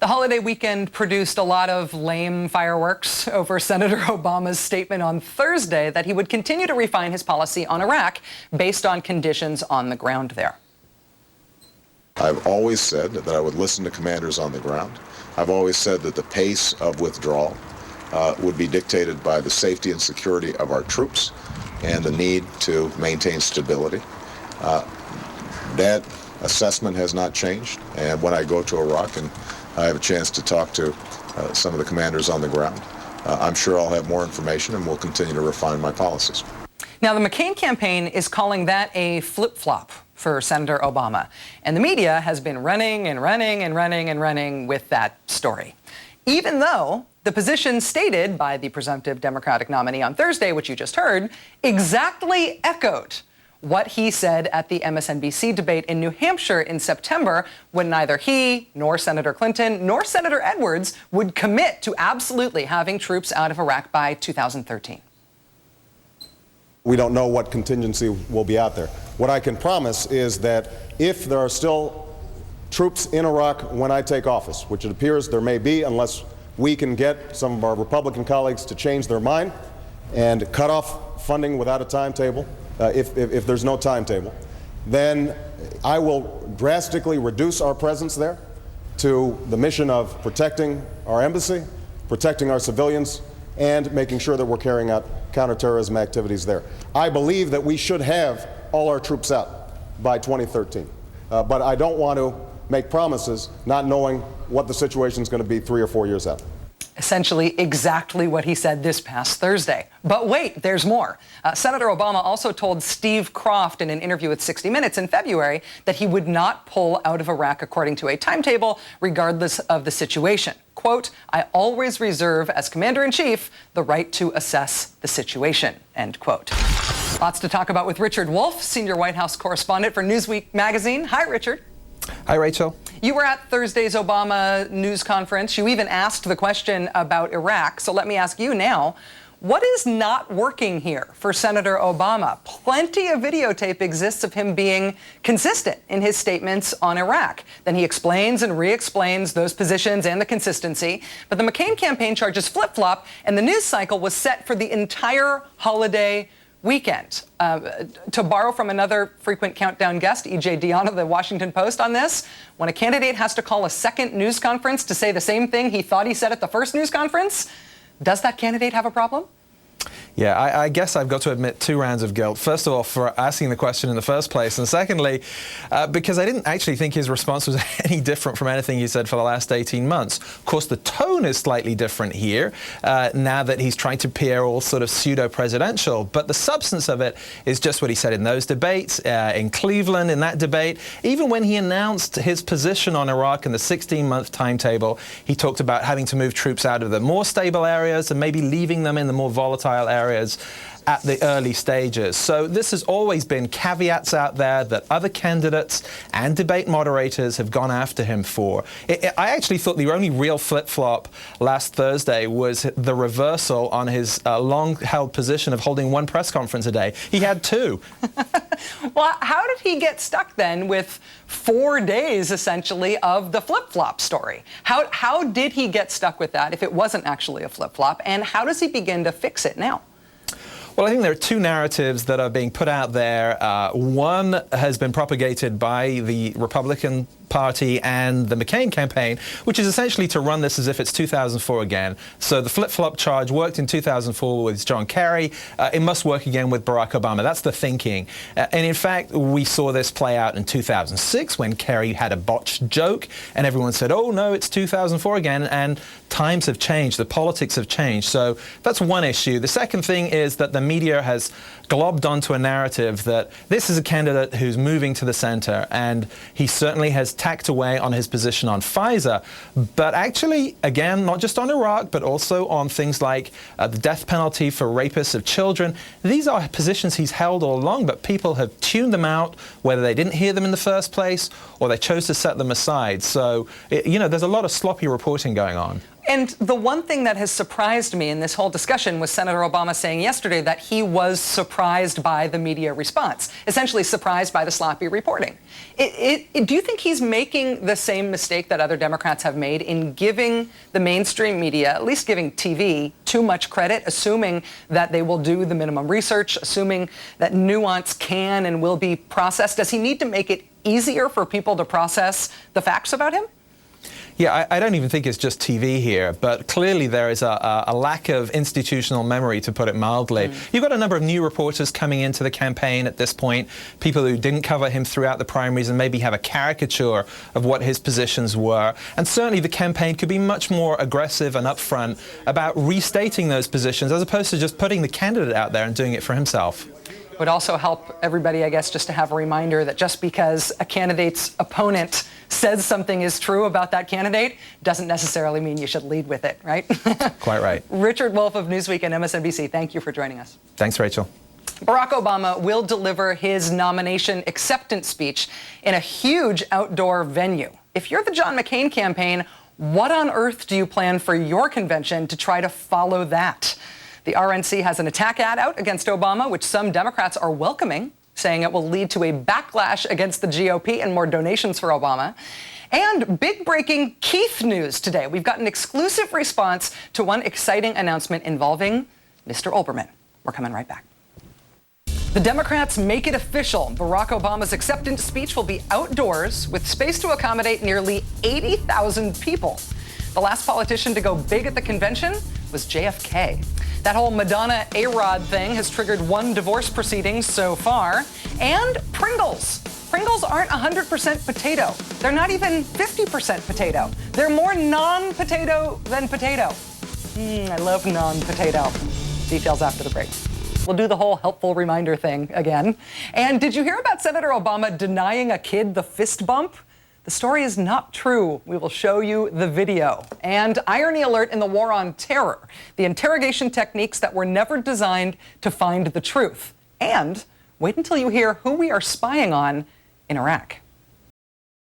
The holiday weekend produced a lot of lame fireworks over Senator Obama's statement on Thursday that he would continue to refine his policy on Iraq based on conditions on the ground there. I've always said that I would listen to commanders on the ground. I've always said that the pace of withdrawal would be dictated by the safety and security of our troops and the need to maintain stability. That assessment has not changed, and when I go to Iraq and I have a chance to talk to some of the commanders on the ground, I'm sure I'll have more information and we'll continue to refine my policies. Now, the McCain campaign is calling that a flip-flop for Senator Obama, and the media has been running and running and running and running with that story. Even though the position stated by the presumptive Democratic nominee on Thursday, which you just heard, exactly echoed what he said at the MSNBC debate in New Hampshire in September, when neither he nor Senator Clinton nor Senator Edwards would commit to absolutely having troops out of Iraq by 2013. We don't know what contingency will be out there. What I can promise is that if there are still troops in Iraq when I take office, which it appears there may be unless we can get some of our Republican colleagues to change their mind and cut off funding without a timetable, if there's no timetable, then I will drastically reduce our presence there to the mission of protecting our embassy, protecting our civilians, and making sure that we're carrying out counterterrorism activities there. I believe that we should have all our troops out by 2013, but I don't want to make promises not knowing what the situation is going to be 3 or 4 years out. Essentially exactly what he said this past Thursday. But wait, there's more. Senator Obama also told Steve Croft in an interview with 60 Minutes in February that he would not pull out of Iraq according to a timetable, regardless of the situation. Quote, "I always reserve, as Commander-in-Chief, the right to assess the situation," end quote. Lots to talk about with Richard Wolff, senior White House correspondent for Newsweek magazine. Hi, Richard. Hi, Rachel. You were at Thursday's Obama news conference. You even asked the question about Iraq. So let me ask you now, what is not working here for Senator Obama? Plenty of videotape exists of him being consistent in his statements on Iraq. Then he explains and re-explains those positions and the consistency. But the McCain campaign charges flip-flop, and the news cycle was set for the entire holiday weekend. To borrow from another frequent countdown guest, E.J. Dionne of the Washington Post on this, when a candidate has to call a second news conference to say the same thing he thought he said at the first news conference, does that candidate have a problem? Yeah, I guess I've got to admit 2 rounds of guilt. First of all, for asking the question in the first place, and secondly, because I didn't actually think his response was any different from anything he said for the last 18 months. Of course, the tone is slightly different here, now that he's trying to appear all sort of pseudo-presidential, but the substance of it is just what he said in those debates, in Cleveland, in that debate. Even when he announced his position on Iraq and the 16-month timetable, he talked about having to move troops out of the more stable areas and maybe leaving them in the more volatile areas at the early stages. So this has always been caveats out there that other candidates and debate moderators have gone after him for. I actually thought the only real flip-flop last Thursday was the reversal on his long-held position of holding 1 press conference a day. He had 2. Well, how did he get stuck then with 4 days, essentially, of the flip-flop story? How did he get stuck with that if it wasn't actually a flip-flop, and how does he begin to fix it now? Well, I think there are 2 narratives that are being put out there. One has been propagated by the Republican Party and the McCain campaign, which is essentially to run this as if it's 2004 again. So the flip-flop charge worked in 2004 with John Kerry. It must work again with Barack Obama. That's the thinking. And in fact, we saw this play out in 2006 when Kerry had a botched joke and everyone said, oh, no, it's 2004 again. And times have changed. The politics have changed. So that's one issue. The second thing is that the media has globbed onto a narrative that this is a candidate who's moving to the center, and he certainly has tacked away on his position on FISA, but actually, again, not just on Iraq, but also on things like the death penalty for rapists of children. These are positions he's held all along, but people have tuned them out, whether they didn't hear them in the first place or they chose to set them aside. So, you know, there's a lot of sloppy reporting going on. And the one thing that has surprised me in this whole discussion was Senator Obama saying yesterday that he was surprised by the media response, essentially surprised by the sloppy reporting. Do you think he's making the same mistake that other Democrats have made in giving the mainstream media, at least giving TV, too much credit, assuming that they will do the minimum research, assuming that nuance can and will be processed? Does he need to make it easier for people to process the facts about him? Yeah, I don't even think it's just TV here, but clearly there is a lack of institutional memory, to put it mildly. You've got a number of new reporters coming into the campaign at this point, people who didn't cover him throughout the primaries and maybe have a caricature of what his positions were. And certainly the campaign could be much more aggressive and upfront about restating those positions as opposed to just putting the candidate out there and doing it for himself. Would also help everybody, I guess, just to have a reminder that just because a candidate's opponent says something is true about that candidate doesn't necessarily mean you should lead with it, right? Quite right. Richard Wolff of Newsweek and MSNBC, thank you for joining us. Thanks, Rachel. Barack Obama will deliver his nomination acceptance speech in a huge outdoor venue. If you're the John McCain campaign, what on earth do you plan for your convention to try to follow that? The RNC has an attack ad out against Obama, which some Democrats are welcoming, saying it will lead to a backlash against the GOP and more donations for Obama. And big breaking Keith news today. We've got an exclusive response to one exciting announcement involving Mr. Olbermann. We're coming right back. The Democrats make it official. Barack Obama's acceptance speech will be outdoors with space to accommodate nearly 80,000 people. The last politician to go big at the convention was JFK. That whole Madonna A-Rod thing has triggered one divorce proceeding so far. And Pringles. Pringles aren't 100% potato. They're not even 50% potato. They're more non-potato than potato. I love non-potato. Details after the break. We'll do the whole helpful reminder thing again. And did you hear about Senator Obama denying a kid the fist bump? The story is not true. We will show you the video. And irony alert in the war on terror, the interrogation techniques that were never designed to find the truth. And wait until you hear who we are spying on in Iraq.